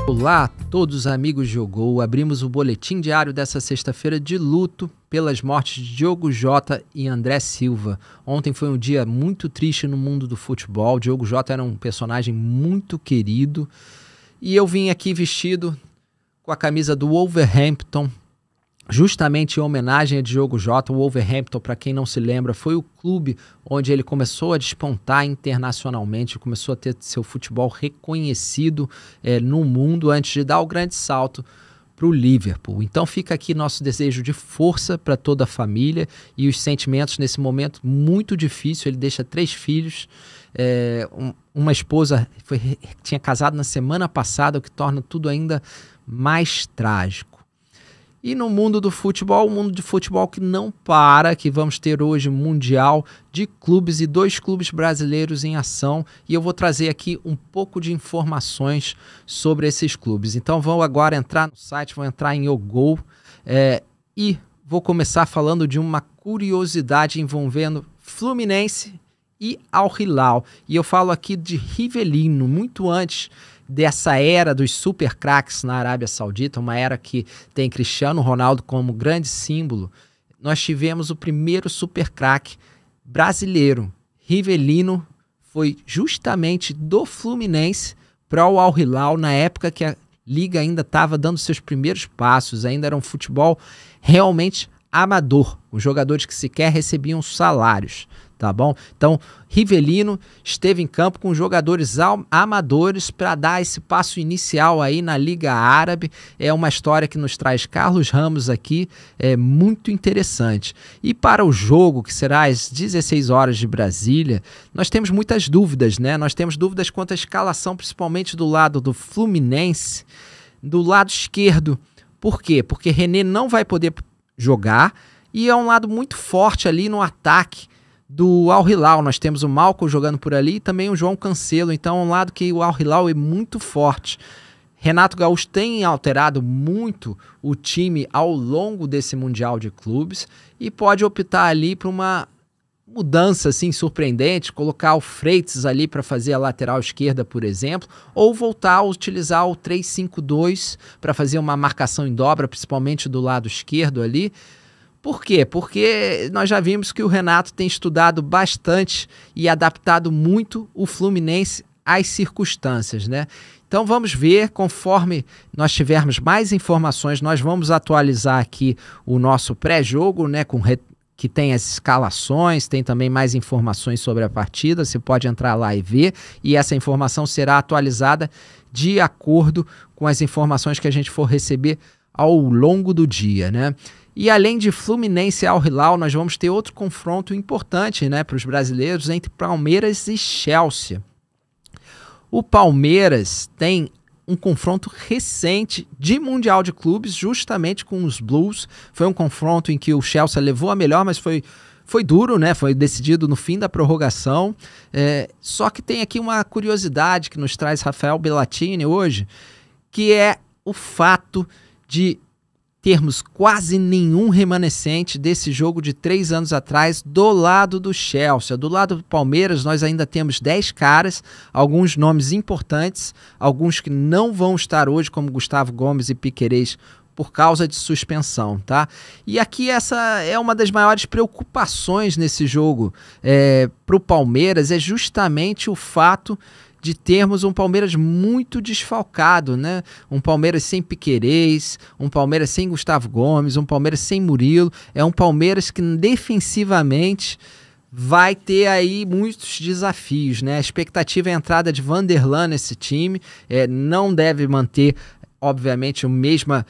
Olá a todos os amigos de Ogol, abrimos o boletim diário dessa sexta-feira de luto pelas mortes de Diogo Jota e André Silva. Ontem foi um dia muito triste no mundo do futebol. Diogo Jota era um personagem muito querido e eu vim aqui vestido com a camisa do Wolverhampton, justamente em homenagem a Diogo Jota. O Wolverhampton, para quem não se lembra, foi o clube onde ele começou a despontar internacionalmente, começou a ter seu futebol reconhecido no mundo antes de dar o grande salto para o Liverpool. Então fica aqui nosso desejo de força para toda a família e os sentimentos nesse momento muito difícil. Ele deixa 3 filhos, uma esposa tinha casado na semana passada, o que torna tudo ainda mais trágico. E no mundo do futebol, o mundo de futebol que não para, que vamos ter hoje Mundial de clubes e 2 clubes brasileiros em ação. E eu vou trazer aqui um pouco de informações sobre esses clubes. Então vou agora entrar no site, vou entrar em Ogol e vou começar falando de uma curiosidade envolvendo Fluminense e Al Hilal. E eu falo aqui de Rivelino, muito antes dessa era dos super craques na Arábia Saudita, uma era que tem Cristiano Ronaldo como grande símbolo. Nós tivemos o primeiro super craque brasileiro. Rivelino foi justamente do Fluminense para o Al Hilal, na época que a liga ainda estava dando seus primeiros passos, ainda era um futebol realmente amador, os jogadores que sequer recebiam salários, tá bom? Então, Rivelino esteve em campo com jogadores amadores para dar esse passo inicial aí na Liga Árabe. É uma história que nos traz Carlos Ramos aqui, muito interessante. E para o jogo, que será às 16 horas de Brasília, nós temos muitas dúvidas, né? Nós temos dúvidas quanto à escalação, principalmente do lado do Fluminense, do lado esquerdo. Por quê? Porque René não vai poder jogar e é um lado muito forte ali no ataque do Al Hilal. Nós temos o Malcom jogando por ali e também o João Cancelo, então é um lado que o Al Hilal é muito forte. Renato Gaúcho tem alterado muito o time ao longo desse Mundial de Clubes e pode optar ali por uma mudança assim surpreendente, colocar o Freitas ali para fazer a lateral esquerda, por exemplo, ou voltar a utilizar o 3-5-2 para fazer uma marcação em dobra, principalmente do lado esquerdo ali. Por quê? Porque nós já vimos que o Renato tem estudado bastante e adaptado muito o Fluminense às circunstâncias, né? Então vamos ver, conforme nós tivermos mais informações, nós vamos atualizar aqui o nosso pré-jogo, né, que tem as escalações, tem também mais informações sobre a partida, você pode entrar lá e ver, e essa informação será atualizada de acordo com as informações que a gente for receber ao longo do dia, né? E além de Fluminense e Al Hilal, nós vamos ter outro confronto importante, né, para os brasileiros entre Palmeiras e Chelsea. O Palmeiras tem um confronto recente de Mundial de Clubes, justamente com os Blues. Foi um confronto em que o Chelsea levou a melhor, mas foi duro, né? Foi decidido no fim da prorrogação. Só que tem aqui uma curiosidade que nos traz Rafael Bellatini hoje, que é o fato de termos quase nenhum remanescente desse jogo de 3 anos atrás do lado do Chelsea. Do lado do Palmeiras nós ainda temos 10 caras, alguns nomes importantes, alguns que não vão estar hoje, como Gustavo Gomes e Piquerez, por causa de suspensão, tá? E aqui essa é uma das maiores preocupações nesse jogo para o Palmeiras, é justamente o fato de termos um Palmeiras muito desfalcado, né? Um Palmeiras sem Piquerez, um Palmeiras sem Gustavo Gomes, um Palmeiras sem Murilo. É um Palmeiras que defensivamente vai ter aí muitos desafios, né? A expectativa é a entrada de Vanderlan nesse time, não deve manter, obviamente, a mesma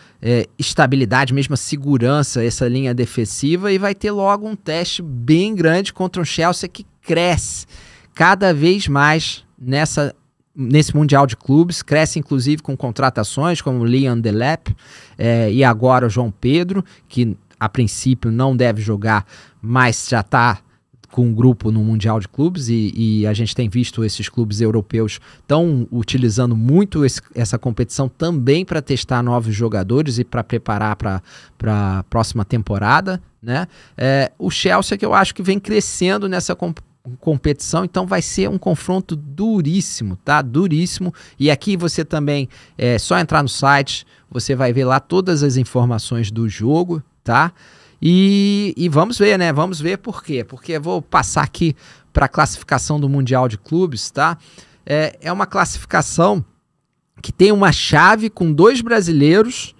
estabilidade, mesma segurança, essa linha defensiva, e vai ter logo um teste bem grande contra um Chelsea que cresce cada vez mais nesse Mundial de Clubes, cresce inclusive com contratações como Liam Delap e agora o João Pedro, que a princípio não deve jogar, mas já está com um grupo no Mundial de Clubes e a gente tem visto esses clubes europeus estão utilizando muito essa competição também para testar novos jogadores e para preparar para a próxima temporada, né? O Chelsea, que eu acho que vem crescendo nessa competição, então vai ser um confronto duríssimo, tá? Duríssimo. E aqui você também, é só entrar no site, você vai ver lá todas as informações do jogo, tá? E vamos ver, né? Vamos ver por quê. Porque eu vou passar aqui para a classificação do Mundial de Clubes, tá? É uma classificação que tem uma chave com 2 brasileiros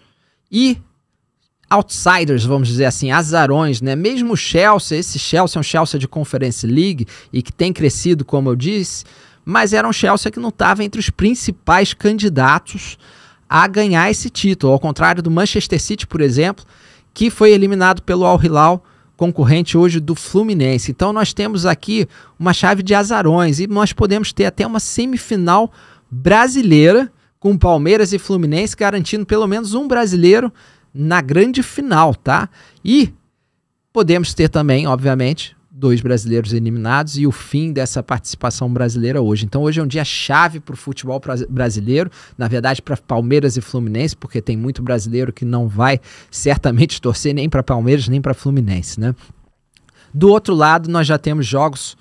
e outsiders, vamos dizer assim, azarões, né? Mesmo o Chelsea, esse Chelsea é um Chelsea de Conference League e que tem crescido, como eu disse, mas era um Chelsea que não estava entre os principais candidatos a ganhar esse título, ao contrário do Manchester City, por exemplo, que foi eliminado pelo Al Hilal, concorrente hoje do Fluminense. Então nós temos aqui uma chave de azarões e nós podemos ter até uma semifinal brasileira com Palmeiras e Fluminense, garantindo pelo menos um brasileiro na grande final, tá? E podemos ter também, obviamente, 2 brasileiros eliminados e o fim dessa participação brasileira hoje. Então hoje é um dia chave para o futebol brasileiro, na verdade para Palmeiras e Fluminense, porque tem muito brasileiro que não vai certamente torcer nem para Palmeiras nem para Fluminense, né? Do outro lado, nós já temos jogos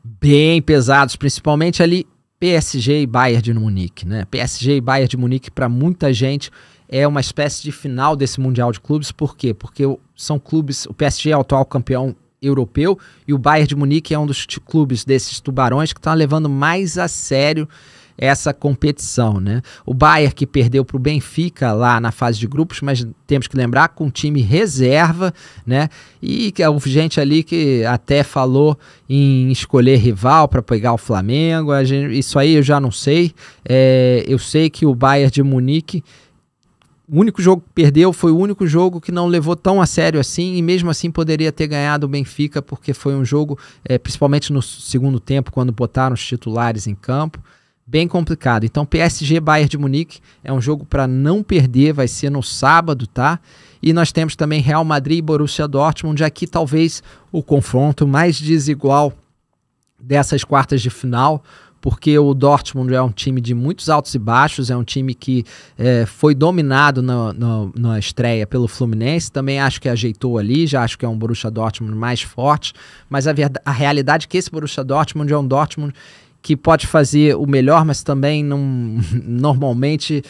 bem pesados, principalmente ali PSG e Bayern de Munique, né? PSG e Bayern de Munique, para muita gente, é uma espécie de final desse Mundial de Clubes. Por quê? Porque são clubes, o PSG é o atual campeão europeu e o Bayern de Munique é um dos clubes desses tubarões que estão levando mais a sério essa competição, né? O Bayern que perdeu para o Benfica lá na fase de grupos, mas temos que lembrar com time reserva, né? E que houve gente ali que até falou em escolher rival para pegar o Flamengo. Isso aí eu já não sei. Eu sei que o Bayern de Munique, o único jogo que perdeu foi o único jogo que não levou tão a sério assim, e mesmo assim poderia ter ganhado o Benfica, porque foi um jogo, principalmente no segundo tempo, quando botaram os titulares em campo, bem complicado. Então PSG Bayern de Munique é um jogo para não perder, vai ser no sábado, tá? E nós temos também Real Madrid e Borussia Dortmund, aqui talvez o confronto mais desigual dessas quartas de final, porque o Dortmund é um time de muitos altos e baixos, é um time que foi dominado na estreia pelo Fluminense, também acho que ajeitou ali, já acho que é um Borussia Dortmund mais forte, mas a realidade é que esse Borussia Dortmund é um Dortmund que pode fazer o melhor, mas também normalmente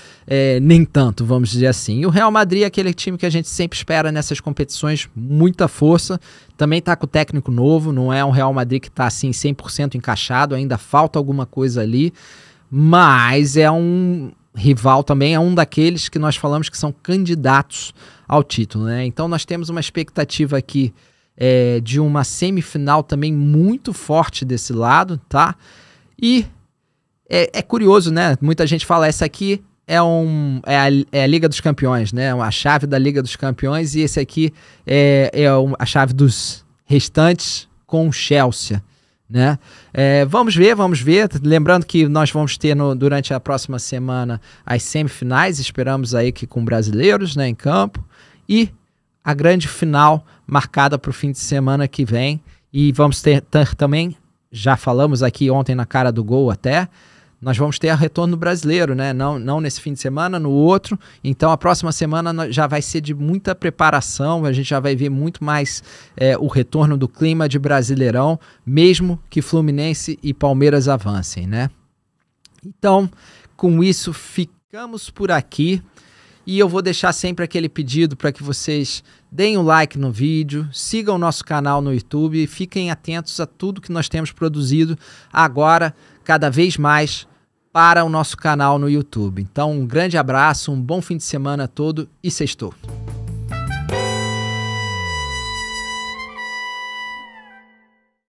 nem tanto, vamos dizer assim. E o Real Madrid é aquele time que a gente sempre espera nessas competições, muita força, também está com o técnico novo, não é um Real Madrid que está assim 100% encaixado, ainda falta alguma coisa ali, mas é um rival também, é um daqueles que nós falamos que são candidatos ao título, né? Então nós temos uma expectativa aqui de uma semifinal também muito forte desse lado, tá? E é curioso, né? Muita gente fala, essa aqui é a Liga dos Campeões, né? A chave da Liga dos Campeões, e esse aqui é a chave dos restantes com o Chelsea, né? Vamos ver. Lembrando que nós vamos ter durante a próxima semana as semifinais, esperamos aí que com brasileiros, né, em campo, e a grande final marcada para o fim de semana que vem. E vamos ter também, já falamos aqui ontem na cara do gol até, nós vamos ter o retorno brasileiro, né? Não nesse fim de semana, no outro. Então a próxima semana já vai ser de muita preparação, a gente já vai ver muito mais o retorno do clima de Brasileirão, mesmo que Fluminense e Palmeiras avancem, né? Então, com isso, ficamos por aqui. E eu vou deixar sempre aquele pedido para que vocês deem um like no vídeo, sigam o nosso canal no YouTube e fiquem atentos a tudo que nós temos produzido agora, cada vez mais, para o nosso canal no YouTube. Então, um grande abraço, um bom fim de semana todo e sextou.